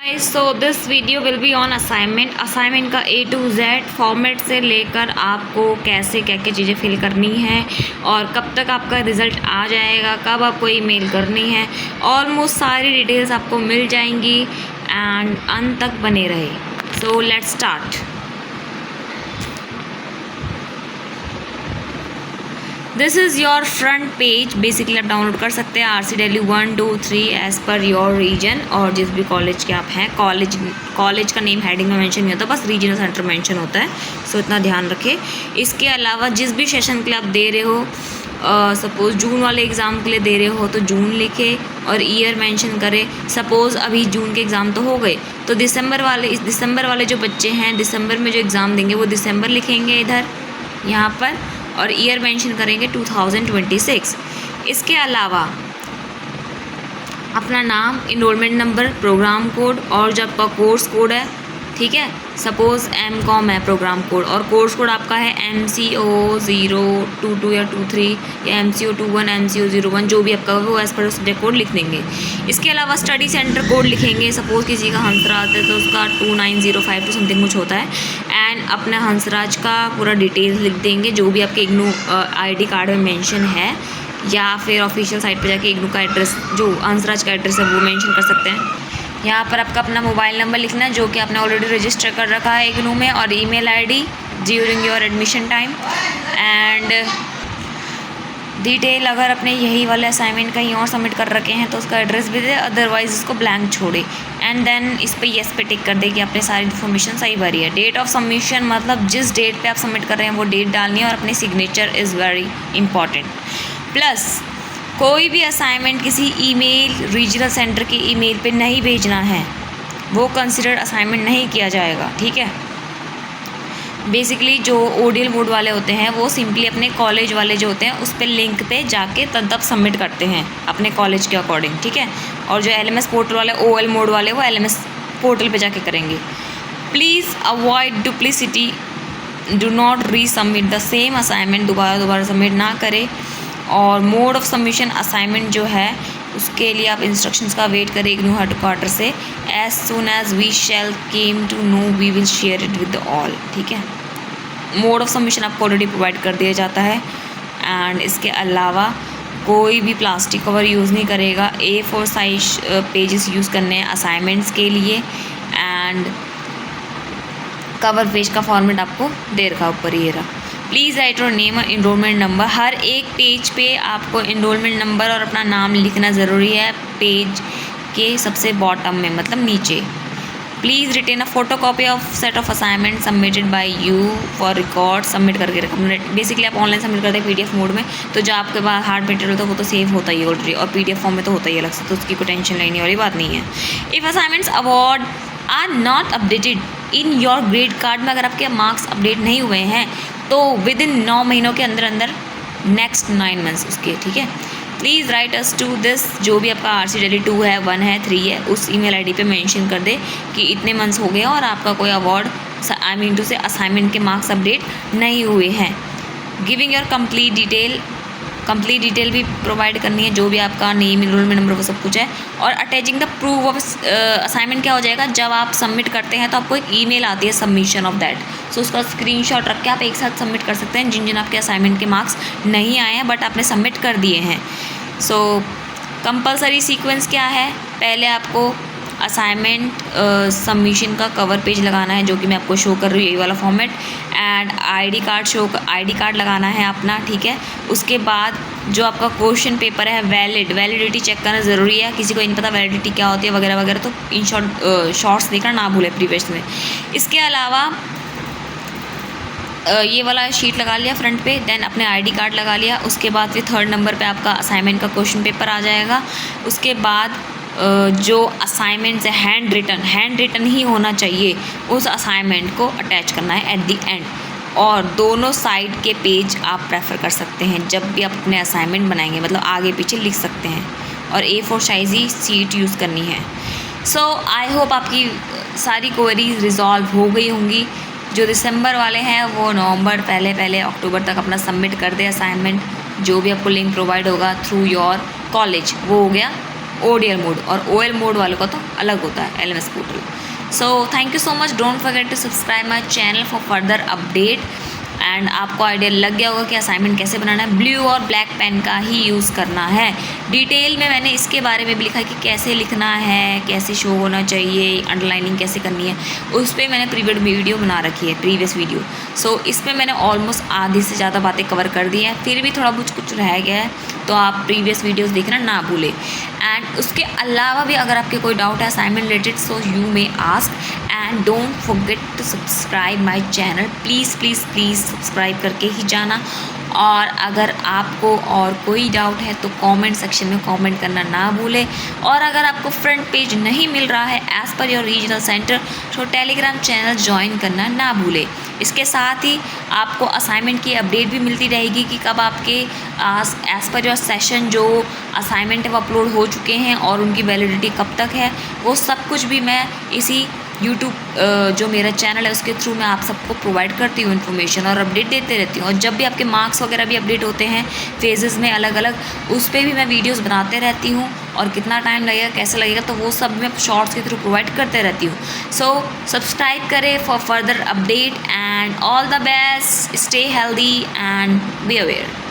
So this video will be on assignment का A to Z format से लेकर आपको कैसे क्या क्या चीज़ें फिल करनी है और कब तक आपका रिज़ल्ट आ जाएगा, कब आपको ईमेल करनी है, ऑलमोस्ट सारी डिटेल्स आपको मिल जाएंगी एंड अंत तक बने रहे। So let's start. This is your front page. Basically आप डाउनलोड कर सकते हैं RCW 1 2 3 as per your region, और जिस भी कॉलेज के आप हैं। कॉलेज का नेम हेडिंग में मेंशन नहीं होता, बस रीजनल सेंटर मेंशन होता है, सो इतना ध्यान रखें। इसके अलावा जिस भी सेशन के लिए आप दे रहे हो, सपोज़ जून वाले एग्ज़ाम के लिए दे रहे हो तो जून लिखे और ईयर मेंशन करें। सपोज़ अभी जून के एग्ज़ाम तो हो गए, तो दिसंबर वाले जो बच्चे हैं दिसंबर में जो एग्ज़ाम देंगे वो दिसंबर लिखेंगे इधर यहाँ पर, और ईयर मेंशन करेंगे 2026। इसके अलावा अपना नाम, इनरोलमेंट नंबर, प्रोग्राम कोड और जो आपका कोर्स कोड है, ठीक है। सपोज़ MCOM है प्रोग्राम कोड, और कोर्स कोड आपका है MCO 022 या 23 या MCO 21 MCO 01, जो भी आपका वो एज़ पर सब्जेक्ट कोड लिख देंगे। इसके अलावा स्टडी सेंटर कोड लिखेंगे। सपोज़ किसी का हंसराज है तो उसका 29052 समथिंग कुछ होता है, एंड अपना हंसराज का पूरा डिटेल्स लिख देंगे, जो भी आपके इग्नू ID कार्ड में मेंशन है, या फिर ऑफिशियल साइट पर जाके इग्नू का एड्रेस, जो हंसराज का एड्रेस है वो मेंशन कर सकते हैं। यहाँ पर आपका अपना मोबाइल नंबर लिखना है जो कि आपने ऑलरेडी रजिस्टर कर रखा है इग्नू में, और email ID during your admission time, and detail अगर अपने यही वाले असाइनमेंट कहीं और सबमिट कर रखे हैं तो उसका एड्रेस भी दे, अदरवाइज इसको ब्लैंक छोड़े, एंड देन इस पर येस पे टिक कर दे कि आपने सारी इन्फॉर्मेशन सही भरी है। डेट ऑफ सबमिशन मतलब जिस डेट पे आप सबमिट कर रहे हैं वो डेट डालनी है, और अपनी signature is very important. Plus कोई भी असाइनमेंट किसी ईमेल रीजनल सेंटर की ईमेल पे नहीं भेजना है, वो कंसिडर्ड असाइनमेंट नहीं किया जाएगा, ठीक है। बेसिकली जो ODL मोड वाले होते हैं वो सिंपली अपने कॉलेज वाले जो होते हैं उस पर लिंक पे जाके तब सबमिट करते हैं अपने कॉलेज के अकॉर्डिंग, ठीक है। और जो LMS पोर्टल वाले, OL मोड वाले, वो LMS पोर्टल पे जाके करेंगे। Please avoid duplicity, do not resubmit the same assignment, दोबारा सबमिट ना करें। और मोड ऑफ सबमिशन असाइनमेंट जो है उसके लिए आप इंस्ट्रक्शंस का वेट करें इग्नू हेडक्वार्टर से। As soon as we shall came to know we will share it with all, ठीक है। मोड ऑफ सबमिशन आपको ऑलरेडी प्रोवाइड कर दिया जाता है, एंड इसके अलावा कोई भी प्लास्टिक कवर यूज़ नहीं करेगा। A4 साइज पेजेस यूज़ करने हैं असाइनमेंट्स के लिए, एंड कवर पेज का फॉर्मेट आपको दे रखा ऊपर ये रहा। प्लीज़ राइट योर नेम और इनरोलमेंट नंबर। हर एक पेज पे आपको इनरोलमेंट नंबर और अपना नाम लिखना ज़रूरी है, पेज के सबसे बॉटम में, मतलब नीचे। Please retain a photo copy of set of assignment submitted by you for record. Submit करके रखना। बेसिकली आप ऑनलाइन सबमिट करते हैं PDF मोड में, तो जो आपके पास हार्ड मटेरियल होता है वो तो सेव होता ही ऑलरेडी, और PDF फॉर्म में तो होता ही अलग से, तो उसकी कोई टेंशन लेने वाली बात नहीं है। If assignments award are not updated in your grade card में, अगर आपके मार्क्स अपडेट नहीं हुए हैं तो विद इन 9 महीनों के अंदर नेक्स्ट 9 मंथ्स उसके, ठीक है। Please write us to this, जो भी आपका RCW 2 है, 1 है, 3 है, उस ईमेल ID पे मेंशन कर दे कि इतने मंथ्स हो गए और आपका कोई अवार्ड टू से असाइनमेंट के मार्क्स अपडेट नहीं हुए हैं। गिविंग योर कंप्लीट डिटेल भी प्रोवाइड करनी है, जो भी आपका नेम, इनरोलमेंट नंबर, वो सब कुछ है। और attaching the proof of assignment क्या हो जाएगा, जब आप सबमिट करते हैं तो आपको एक ईमेल आती है सबमिशन ऑफ दैट, सो उसका स्क्रीनशॉट रख के आप एक साथ सबमिट कर सकते हैं, जिन आपके असाइनमेंट के मार्क्स नहीं आए हैं बट आपने सबमिट कर दिए हैं। सो कंपलसरी सीक्वेंस क्या है, पहले आपको असाइनमेंट सबमिशन का कवर पेज लगाना है, जो कि मैं आपको शो कर रही हूँ, यही वाला फॉर्मेट, एंड ID कार्ड लगाना है अपना, ठीक है। उसके बाद जो आपका क्वेश्चन पेपर है वैलिडिटी चेक करना ज़रूरी है। किसी को नहीं पता वैलिडिटी क्या होती है वगैरह वगैरह, तो इन शॉर्ट्स देखना ना भूले प्रीवियस में। इसके अलावा ये वाला शीट लगा लिया फ्रंट पे, देन अपने ID कार्ड लगा लिया। उसके बाद फिर 3rd नंबर पे आपका असाइनमेंट का क्वेश्चन पेपर आ जाएगा। उसके बाद जो असाइनमेंट्स है हैंड रिटन ही होना चाहिए, उस असाइनमेंट को अटैच करना है एट द एंड। और दोनों साइड के पेज आप प्रेफर कर सकते हैं जब भी आप अपने असाइनमेंट बनाएंगे, मतलब आगे पीछे लिख सकते हैं, और A4 साइज़ ही शीट यूज़ करनी है। सो आई होप आपकी सारी क्वेरीज रिजॉल्व हो गई होंगी। जो दिसंबर वाले हैं वो नवंबर पहले अक्टूबर तक अपना सबमिट कर दे असाइनमेंट, जो भी आपको लिंक प्रोवाइड होगा थ्रू योर कॉलेज, वो हो गया ODL मोड, और OL मोड वालों का तो अलग होता है LMS portal. So thank you so much, don't forget to subscribe my channel for further update. And आपको आइडिया लग गया होगा कि असाइनमेंट कैसे बनाना है। ब्लू और ब्लैक पेन का ही यूज़ करना है। डिटेल में मैंने इसके बारे में भी लिखा है कि कैसे लिखना है, कैसे शो होना चाहिए, अंडरलाइनिंग कैसे करनी है, उस पर मैंने प्रीवियस वीडियो बना रखी है, प्रीवियस वीडियो। सो इसमें मैंने ऑलमोस्ट आधी से ज़्यादा बातें कवर कर दी हैं, फिर भी थोड़ा कुछ रह गया है, तो आप प्रीवियस वीडियोज़ देखना ना भूलें। एंड उसके अलावा भी अगर आपके कोई डाउट है assignment related, so you may ask and don't forget to subscribe my channel. Please please please subscribe करके ही जाना। और अगर आपको और कोई डाउट है तो कमेंट सेक्शन में कमेंट करना ना भूलें। और अगर आपको फ्रंट पेज नहीं मिल रहा है as per your regional centre, तो टेलीग्राम चैनल ज्वाइन करना ना भूलें। इसके साथ ही आपको असाइनमेंट की अपडेट भी मिलती रहेगी कि कब आपके एज़ पर योर सेशन जो असाइनमेंट है वो अपलोड हो चुके हैं और उनकी वैलिडिटी कब तक है, वो सब कुछ भी मैं इसी यूट्यूब जो मेरा चैनल है उसके थ्रू मैं आप सबको प्रोवाइड करती हूँ इन्फॉर्मेशन और अपडेट देते रहती हूँ। और जब भी आपके मार्क्स वगैरह भी अपडेट होते हैं फेजेस में अलग अलग, उस पर भी मैं वीडियोस बनाते रहती हूँ। और कितना टाइम लगेगा, कैसे लगेगा, तो वो सब मैं शॉर्ट्स के थ्रू प्रोवाइड करते रहती हूँ। सो सब्सक्राइब करें for further update and all the best, stay healthy and be aware.